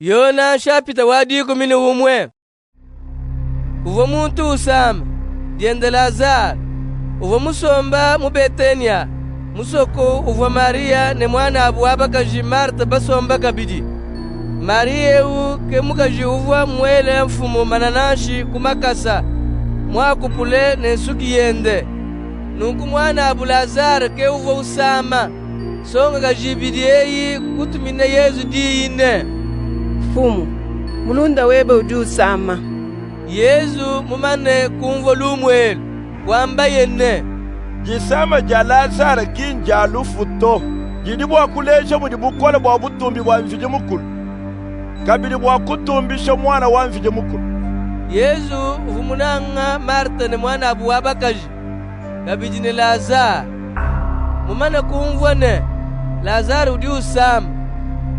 Yona shapita wadi kumini umwe. Uva muntu usama diende Lazaro. Uva musomba mu Betania. Musoko uva Maria ne mwana abu abakaji Marta basomba kabidi. Maria u ke mukaji uva mwele mfumo mananashi kumakasa. Mwakupule ne nsuki yende. Nuku mwana abu Lazaro ke uva usama. Songa kajibidiyeyi kutumine Yesu diine. Fumu, mulunda webe uju usama. Yesu mumane kumvo lumwelu wamba yenne. Jisama ja Lazaro kinja lufuto. Jidi bwa kulesha mudi bukola bwa butumbi bwa mfije mukulu. Kabili bwa kutumbisha mwana wa mfije mukulu. Yesu ufumunanga Marta ne mwana abu abakaji. Kabidi ne Lazaro. Mumane kumvo ne Lazaro udi usama.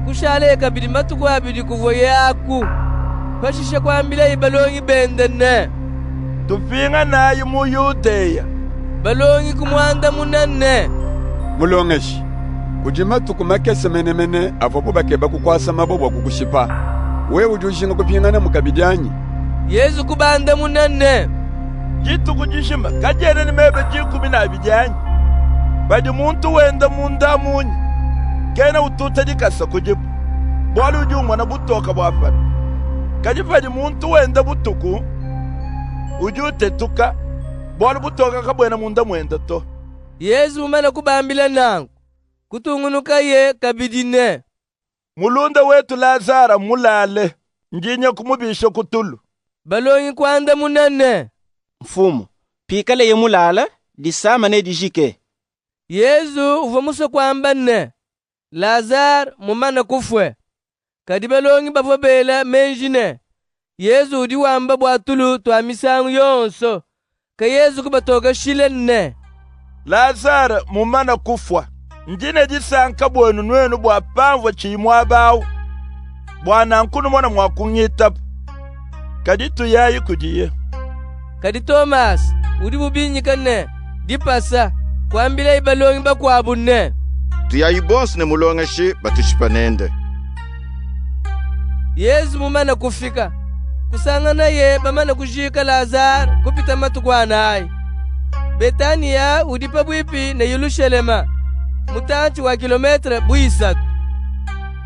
Kushale kabidi matuku abidi kuvoye aku. Pashisha kwambila ibalongi bendene. Tupinga nayi mu Yudeya. Balongi kumwanda munane. Mulongeshi. Kujima tukumakese menemene avobo bakeba kukwasa mabobo kukushipa. Wewe ujushinga kupingana mukabidyanyi. Yesu kubanda munane. Jitu kujishima kajene ni mebe jikumi na abidyanyi. Badi muntu wenda munda munyi. Kena ututa dikasa kujibu. Bwali ujumwa na butoka bwafana. Kajifadi muntu wenda butuku. Ujute tuka. Bwali butoka kabwena munda mwenda to. Yesu umana kubambila nangu. Kutungunuka ye kabidine. Mulunda wetu Lazaro mulale. Njinya kumubisha kutulu. Balongi kwanda munane. Mfumu, pikale ye mulala, disama ne dijike. Yesu uvamuso kwamba ne. Lazaro mumana kufwe. Kadi balongi bavobela menjine. Yesu udi wamba bwatulu twa misangu yonso. Ka Yesu kubatoka shile ne. Lazaro mumana kufwa. Njine jisanka bwenu nwenu bwa pamvo chimwa bawu. Bwana nkunu mwana mwakunyitapu. Kadi tuyayi kujiye. Kadi Thomas udi bubinyika ne. Dipasa kwambila ibalongi bakwabu ne. Tuyayi bonsi ne mulongeshi batushipanende. Yesu mumana kufika. Kusangana ye bamana kujika Lazaro kupita matukwana ai. Betania udipa bwipi ne Yerusalema. Mutanchi wa kilometre buisatu.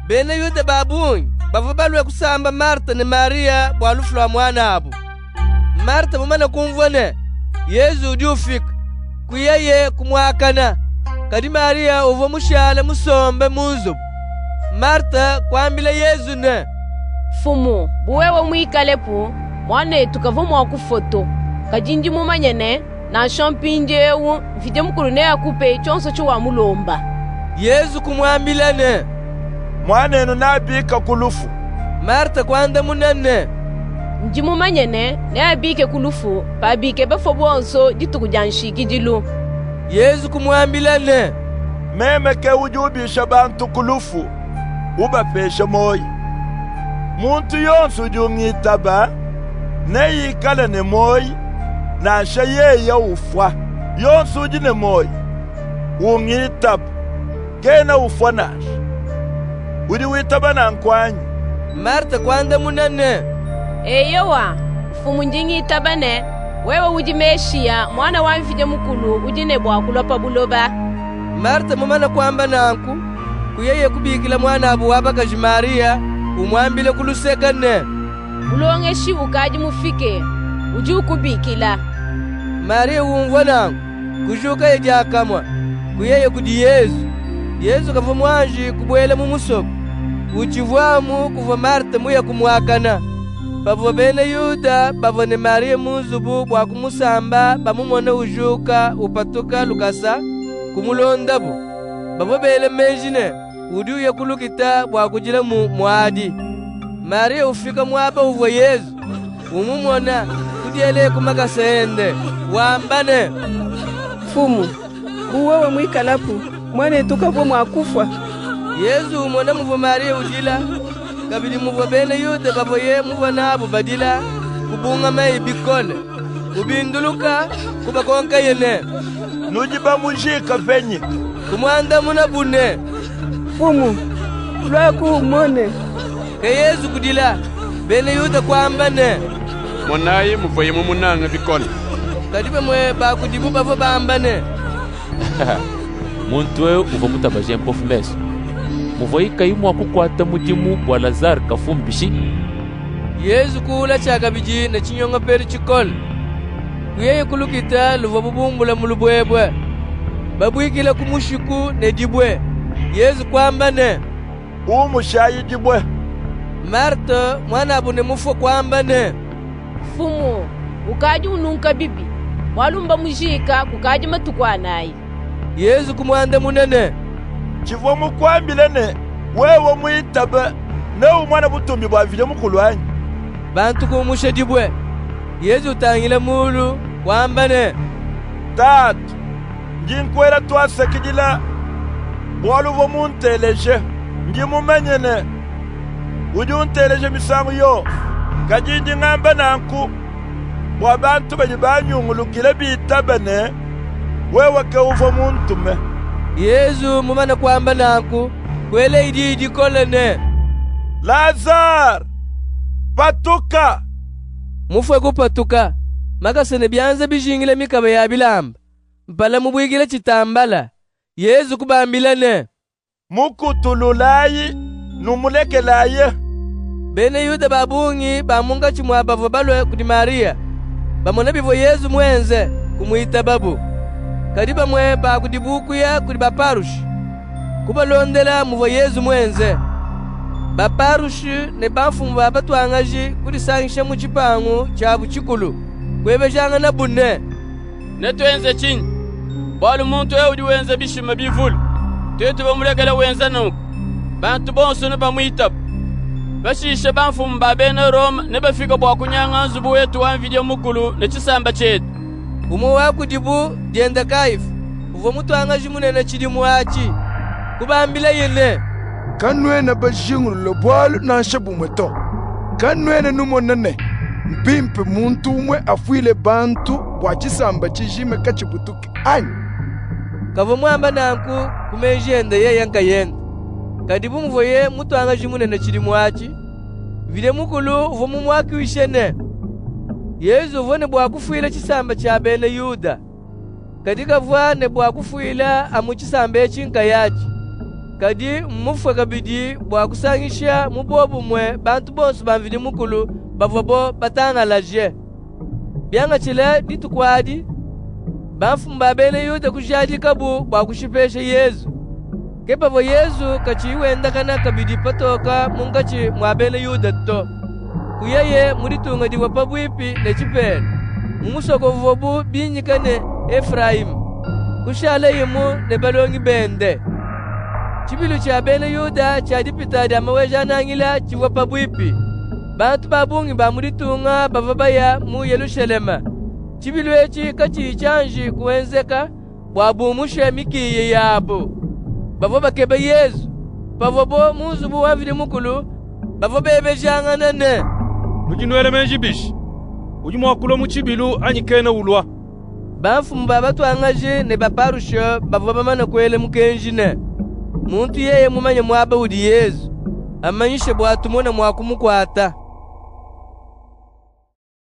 Bene yude babunyi bavubalwe kusamba Marta ne Maria bwalufula mwana abu. Marta mumana kumvone Yesu udi ufika. Kuyaye kumwakana. Kadi Maria uvo mushale musombe muzubu. Marta kwambila Yesu ne. Fumu, buwewe mwikalepu, mwane tukavumu wa kufoto. Kajinji mumanyene, na champinje ewu, mfite mkuru ne akupe chonso chuwa mulomba. Yesu kumwambila ne. Mwanenu nabika kulufu. Marta kwanda munane. Nji mumanyene, ne abike kulufu, pa abike befo bonso jitu kujanshiki jilu. Yesu kumwambila ne. Meme ke ujubisha bantu kulufu. Uba pesha moyi. Muntu yonsu ujungitaba. Ne yikale ne moyi. Na shaye ya ufwa. Yonsu ujine moyi. Ungitaba. Kena ufwa nash. Udi witaba na nkwanyi. Marta kwanda munane. Eyowa, fumu njingi itabane. Wewe ujimeshia, mwana wa mfije mukulu, ujine bwa kulopa buloba. Marta mumana kwamba nanku. Kuyeye kubikila mwana abu wabakaji Maria. Umwambile kuluseka ne. Mulongeshi ukaji mufike. Uju kubikila. Maria umvwa nangu. Kujuka yejakamwa. Kuyeye kudi Yesu. Yesu kafa mwanji kubwele mumusoko. Uchivwamu kuva Marta muya kumwakana. Bavo bene Yuda bavone Maria muzubu bwa kumusamba bamumone ujuka upatuka lukasa kumulondabo. Bavo bele menjine udi uye kulukita bwa kujila muadi. Maria ufika mwaba uva Yesu. Umumona kudiele kumakasende. Wambane. Fumu, buwewe mwikalapu, mwane tukavo mwakufwa. Yesu umona muva Maria udila. Kabidi muva bene Yuda baboye muva nabu badila. Kubunga mai bikole. Ubinduluka kubakonka yene. Nujiba mujika venye. Kumwanda muna bune. Fumu, lwaku umone. ka Yesu kudila bene Yuda kwamba ne Monayi muvoye mu munanga bikola. kadiba mwe bakudibu bavo bamba ne muntu wewe uva mutabaje mpofu meso muvoyi kayimu akukwata mudimu wa Lazaro kafumbishi. Yesu kula chaka biji na chinyonga peri chikol kuyeye kulukita luva bubumbula mulubwebwe babwikila kumushiku ne dibwe Yesu kwamba ne umushayi dibwe Marta mwana abune mufo kwamba ne Fumu ukaji ununka bibi walumba mujika kukaji matukwanayi. Yesu kumwanda munene chivo mukwambilene wewe mwitabe ne umwana butumbi bwa vile mukulwanyi bantu kumusha dibwe Yesu tangile mulu kwamba ne tatu njinkwera twasekijila bwaluvo munteleje njimumenyene udi unteleje misangu yo kajinji ng'amba nanku bwa bantu baji banyungulukile bitabene wewe ke uvo muntume Yesu mumana kwamba nanku kwele idi kolene Lazar patuka mufwe kupatuka makasene byanze bijingile mikaba ya bilamba mpala mubwigile chitambala Yesu kubambilane mukutululayi numulekelaye bene Yuda babungi bamunga chimwa bavo balwe kudi Maria bamona bivo Yesu mwenze kumwita babu kadiba mwe bakudibukuya kudi baparushi kubalondela muvo Yesu mwenze baparushi ne bafumu babatwangaji kudi sangisha muchipangu chabu chikulu kwebejanga na bunne netwenze chini bali muntu udi wenze bishima bivulu tetu bamulegela wenza nuko bantu bonso ne bamwita bashisha banfumu babene Roma ne bafika bwa kunyanga nzubu wetu wa video mukulu ne chisamba chetu umo wakudibu jenda kaifu uvo mutwangaji munene chidimu wachi kubambila yene kanwena bajingulu bwalu na nshabu mweto kanwena numonene mpimpe muntu umwe afuile bantu bwa chisamba chijime kachibutuke anyi kavo mwamba nanku kumejenda ye yanka yenda kadibu mvoye mutwangaji munene chidimu wachi vile mukulu uvo mumwaki wishene Yesu uvo ne bwakufuila chisamba cha bene Yuda kadika vwa ne bwakufuila amu chisamba echinka yachi kadi mufwe kabidi bwakusangisha mubobu mwe bantu bonso bamvili mukulu bavobo batangalaje byanga chile ditukwadi bafumu babene Yuda kujadi kabu bwakushipesha Yesu kepavo Yesu kachiwenda kana kabidi patoka mungachi mwabene Yuda to kuyeye muritunga diwa pabwipi ne chipele mumusoko vobu binyikane Efraimu kushale yimu ne balongi bende chibilu cha bene Yuda chadipitadi amaweja nangila chiwa pabwipi bantu babungi bamuritunga bavabaya mu Yerusalema chibilu echi kachichanji kuwenzeka bwabumushe mikiye yabo bavo bakebe Yesu bavobo muzubu wavili mukulu bavo bebejanga nene mujinwele menjibishi ujimwakulo muchibilu anyikene ulwa bafumu babatwangaje ne baparusho bavo bamana kwele mukenjine muntu yeye mumanye mwaba udi Yesu amanyishe bwatumona mwakumukwata